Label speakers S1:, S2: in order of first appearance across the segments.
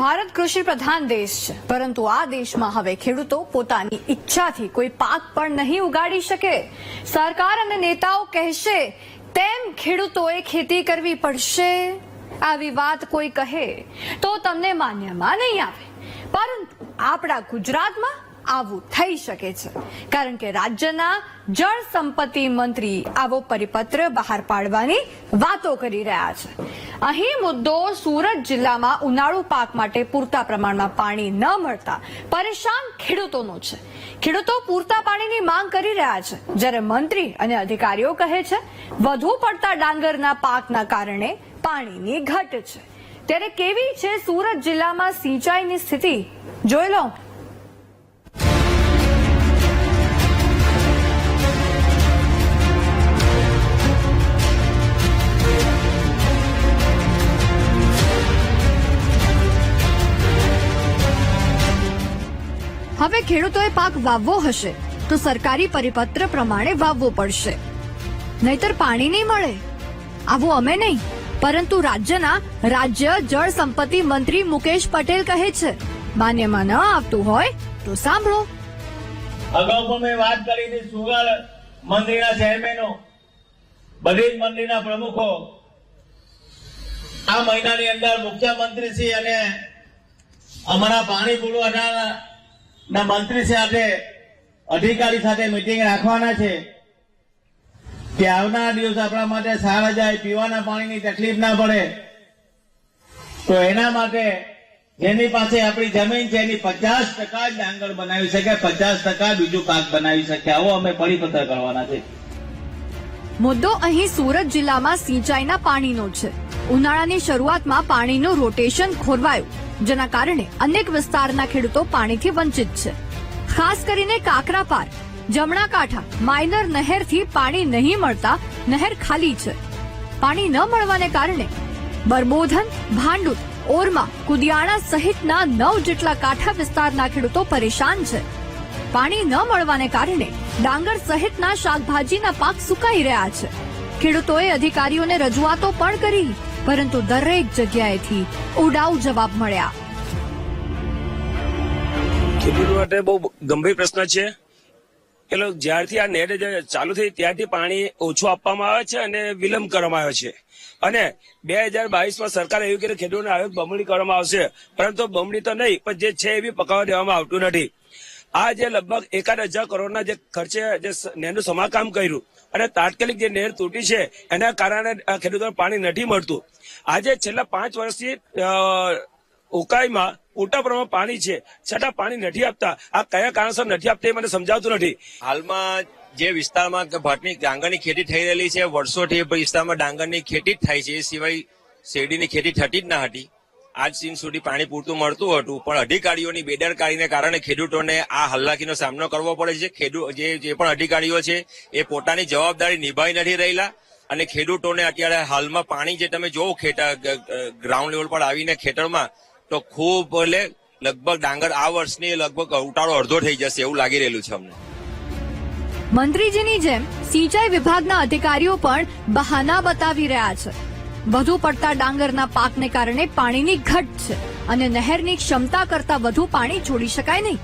S1: ભારત કૃષિ પ્રધાન દેશ છે, પરંતુ આ દેશમાં હવે ખેડૂતો પોતાની ઈચ્છાથી કોઈ પાક પણ નહીં ઉગાડી શકે. સરકાર અને નેતાઓ કહેશે તેમ ખેડૂતોએ ખેતી કરવી પડશે. આવી વાત કોઈ કહે તો તમને માન્યમાં નહીં આવે, પરંતુ આપણા ગુજરાતમાં આવું થઈ શકે છે, કારણ કે રાજ્યના જળ સંપત્તિ મંત્રી આવો પરિપત્ર બહાર પાડવાની વાતો કરી રહ્યા છે. અહીં મુદ્દો સુરત જિલ્લામાં ઉનાળુ પાક માટે પૂરતા પ્રમાણમાં પાણી ન મળતા પરેશાન ખેડૂતોનો છે. ખેડૂતો પૂરતા પાણીની માંગ કરી રહ્યા છે, જ્યારે મંત્રી અને અધિકારીઓ કહે છે વધુ પડતા ડાંગરના પાકના કારણે પાણીની ઘટ છે. ત્યારે કેવી છે સુરત જિલ્લામાં સિંચાઈની સ્થિતિ, જોઈ લો. હવે ખેડૂતોએ પાક વાવવો હશે તો સરકારી પરિપત્ર પ્રમાણે વાવવો પડશે, નહીતર પાણી નહીં મળે. આવું અમે નહીં, પરંતુ રાજ્ય જળ સંપત્તિ મંત્રી મુકેશ પટેલ કહે છે. માન્યમાં ન આવતું હોય તો સાંભળો.
S2: અગાઉ પણ મેં વાત કરી હતી, સુગર મંત્રીના ચેરમેનો, બધી જ મંત્રીના પ્રમુખો આ મહિનાની અંદર મુખ્યમંત્રીશ્રી અને અમારા પાણી પુરવઠાના મંત્રી સાથે અધિકારી સાથે મિટિંગ રાખવાના છે કે આવનાર દિવસ આપણા માટે સારા જાય, પીવાના પાણીની તકલીફ ના પડે. તો એના માટે જેની પાસે આપણી જમીન છે એની 50% જ ડાંગર બનાવી શકે, 50% બીજું પાક બનાવી શકે. આવો અમે પરિપત્ર કરવાના છે.
S1: મુદ્દો અહીં સુરત જિલ્લામાં સિંચાઈના પાણીનો છે. ઉનાળાની શરૂઆતમાં પાણીનું રોટેશન ખોરવાયું, જેના કારણે અનેક વિસ્તારના ખેડૂતો પાણીથી વંચિત છે. ખાસ કરીને કાકરાપાર, જમણા કાંઠા, માયનર નહેરથી પાણી નહીં મળતા નહેર ખાલી છે. પાણી ન મળવાને કારણે બરબોધન, ભાંડુર, ઓરમા, કુદિયાણા સહિતના 9 જેટલા કાંઠા વિસ્તારના ખેડૂતો પરેશાન છે. પાણી ન મળવાને કારણે ડાંગર સહિતના શાકભાજીના પાક સુકાઈ રહ્યા છે. ખેડૂતોએ અધિકારીઓને રજૂઆતો પણ કરી, પરંતુ દરેક જગ્યાએથી ઉડાઉ જવાબ મળ્યા.
S3: ખેડૂતો માટે બહુ ગંભીર પ્રશ્ન છે. એટલે જ્યારથી આ નેટ ચાલુ થઈ ત્યારથી પાણી ઓછું આપવામાં આવે છે અને વિલંબ કરવામાં આવ્યો છે. અને 2022માં સરકારે એવું કીધું ખેડૂતોને આવક બમણી કરવામાં આવશે, પરંતુ બમણી તો નહીં, પણ જે છે એ બી પકાવવા દેવામાં આવતું નથી. આ જે લગભગ 1,000 કરોડના જે ખર્ચે જે નહેરનું સમારકામ કર્યું અને તાત્કાલિક જે નહેર તૂટી છે એના કારણે ખેડૂતોને પાણી નથી મળતું. આજે છેલ્લા 5 વર્ષથી ઉકાઈમાં પૂરતા પ્રમાણમાં પાણી છે, છતાં પાણી નથી આપતા. આ કયા કારણસર નથી આપતા એ મને સમજાવતું નથી.
S4: હાલમાં જે વિસ્તારમાં ભાતની ડાંગરની ખેતી થઈ રહેલી છે, વર્ષોથી વિસ્તારમાં ડાંગરની ખેતી જ થાય છે, એ સિવાય શેરડીની ખેતી થતી જ ના હતી. આજ દિન સુધી પાણી પૂરતું મળતું હતું, પણ અધિકારીઓની બેદરકારીને કારણે ખેડૂતોને આ હાલાકીનો સામનો કરવો પડે છે. જે પણ અધિકારીઓ છે એ પોતાની જવાબદારી નિભાવી નથી રહેલા અને ખેડૂતોને અત્યારે હાલમાં પાણી જે તમે જોવો ગ્રાઉન્ડ લેવલ પર આવીને ખેતરમાં, તો ખૂબ એટલે લગભગ ડાંગર આ વર્ષની લગભગ ઉતારો અડધો થઈ જશે એવું લાગી રહેલું છે અમને.
S1: મંત્રીજીની જેમ સિંચાઈ વિભાગના અધિકારીઓ પણ બહાના બતાવી રહ્યા છે. વધુ પડતા ડાંગરના પાકને કારણે પાણીની ઘટ છે અને નહેરની ક્ષમતા કરતા વધુ પાણી છોડી શકાય નહીં.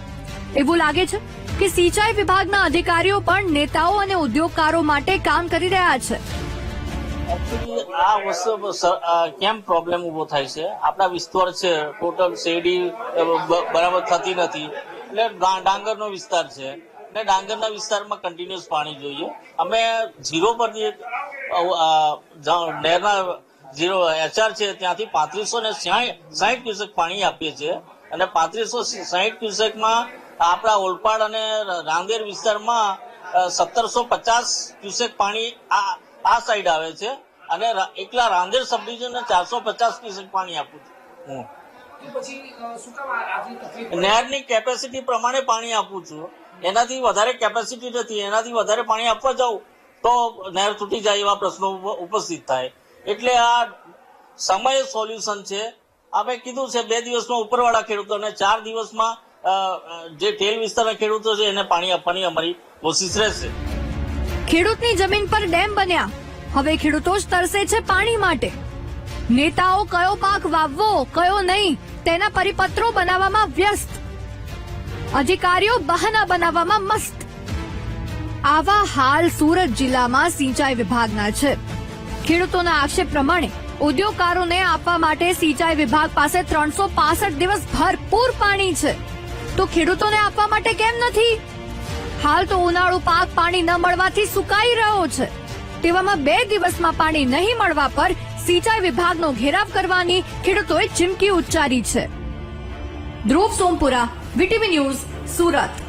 S1: એવું લાગે છે કે સિંચાઈ વિભાગના અધિકારીઓ પણ નેતાઓ અને ઉદ્યોગકારો માટે કામ કરી રહ્યા છે.
S5: આ વસ્તુ કેમ પ્રોબ્લેમ ઉભો થાય છે? આપણા વિસ્તાર છે, ટોટલ શેરડી બરાબર થતી નથી, એટલે ડાંગરનો વિસ્તાર છે અને ડાંગરના વિસ્તારમાં કન્ટિન્યુઅસ પાણી જોઈએ. અમે ઝીરો પરથી નહેરના ઝીરો HR છે ત્યાંથી 3560 ક્યુસેક પાણી આપીએ છીએ અને 3560 ક્યુસેકમાં આપણા ઓલપાડ અને રાંદેર વિસ્તારમાં 1750 ક્યુસેક પાણી આ સાઈડ આવે છે અને એકલા રાંદેર સબ ડિવિઝનને 450 ક્યુસેક પાણી આપું છું. નહેરની કેપેસિટી પ્રમાણે પાણી આપું છું. એનાથી વધારે કેપેસિટી નથી, એનાથી વધારે પાણી આપવા જાઉં તો નહેર તૂટી જાય એવા પ્રશ્નો ઉપસ્થિત થાય. એટલે આ સમય સોલ્યુશન છે. અમે કીધું છે 2 દિવસમાં ઉપરવાળા ખેડૂતોને, 4 દિવસમાં જે ટેલ વિસ્તારના ખેડૂતો છે એને પાણી આપવાની અમારી કોશિશ રહેશે.
S1: ખેડૂતની જમીન પર ડેમ બન્યા, હવે ખેડૂતો જ તરસે છે પાણી માટે. નેતાઓ કયો પાક વાવવો કયો નહીં તેના પરિપત્રો બનાવવામાં વ્યસ્ત, અધિકારીઓ બહાના બનાવવામાં મસ્ત. આવા હાલ સુરત જિલ્લામાં સિંચાઈ વિભાગના છે. ખેડૂતોના આક્ષેપ પ્રમાણે ઉદ્યોગકારોને આપવા માટે સિંચાઈ વિભાગ પાસે 365 દિવસ ભરપૂર પાણી છે, તો ખેડૂતોને આપવા માટે કેમ નથી? હાલ તો ઉનાળુ પાક પાણી ન મળવાથી સુકાઈ રહ્યો છે. તેવામાં 2 દિવસમાં પાણી નહીં મળવા પર સિંચાઈ વિભાગનો ઘેરાવ કરવાની ખેડૂતોએ ચીમકી ઉચ્ચારી છે. ધ્રુવ સોમપુરા, વીટીવી ન્યૂઝ, સુરત.